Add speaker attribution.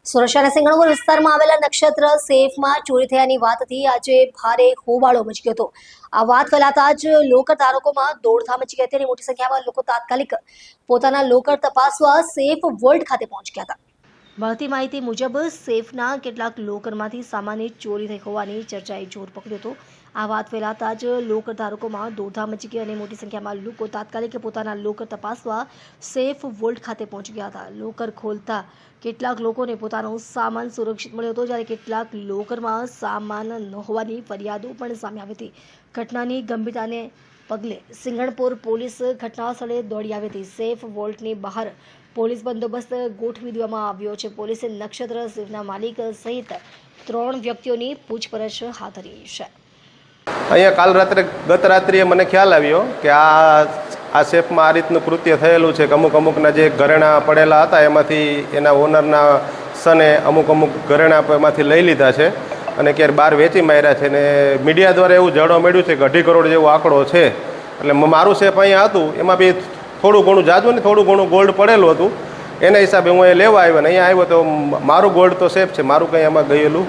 Speaker 1: સુરક્ષાના સિંગણપુર વિસ્તારમાં આવેલા નક્ષત્ર સેફમાં ચોરી થયાની વાતથી આજે ભારે હોબાળો મચી ગયો હતો। આ વાત ફેલાતા જ લોકર ધારકોમાં દોડધામ મચી ગઈ હતી અને મોટી સંખ્યામાં લોકો તાત્કાલિક પોતાના લોકર તપાસવા સેફ વોલ્ટ ખાતે પહોંચી ગયા હતા। મળતી માહિતી મુજબ સેફના કેટલાક લોકરમાંથી સામાન્ય ચોરી થઈ હોવાની ચર્ચાએ જોર પકડ્યો હતો। આ વાત ફેલાતા જ લોકર ધારકોમાં દોડધામ મચી ગઈ અને મોટી સંખ્યામાં લોકો તાત્કાલિક પોતાના લોકર તપાસવા સેફ વોલ્ટ ખાતે પહોંચી ગયા હતા। લોકર ખોલતા કેટલાક લોકોને પોતાનો સામાન સુરક્ષિત મળ્યો હતો, જ્યારે કેટલાક લોકરમાં સામાન ન હોવાની ફરિયાદો પણ સામે આવી હતી। ઘટનાની ગંભીરતાને પગલે સિંગણપુર પોલીસ ઘટના સ્થળે દોડી આવી હતી। સેફ વોલ્ટની બહાર પોલીસ બંદોબસ્ત ગોઠવી દેવામાં આવ્યો છે। પોલીસે નક્ષત્ર સેફના માલિક સહિત 3 વ્યક્તિઓની પૂછપરછ હાથ ધરી છે।
Speaker 2: અહીંયા ગત રાત્રિએ મને ખ્યાલ આવ્યો કે આ સેફમાં આ રીતનું કૃત્ય થયેલું છે કે અમુકના જે ઘરેણાં પડેલા હતા એમાંથી એના ઓનરના સને અમુક ઘરેણાં એમાંથી લઈ લીધા છે અને ક્યારે બહાર વેચી માર્યા છે। ને મીડિયા દ્વારા એવું જાણવા મળ્યું છે કે 2.5 કરોડ જેવો આંકડો છે। એટલે મારું સેફ અહીંયા હતું, એમાં બી થોડું ઘણું જાજુ ને થોડું ઘણું ગોલ્ડ પડેલું હતું, એના હિસાબે હું એ લેવા આવ્યો ને અહીંયા આવ્યો તો મારું ગોલ્ડ તો સેફ છે, મારું કંઈ એમાં ગયેલું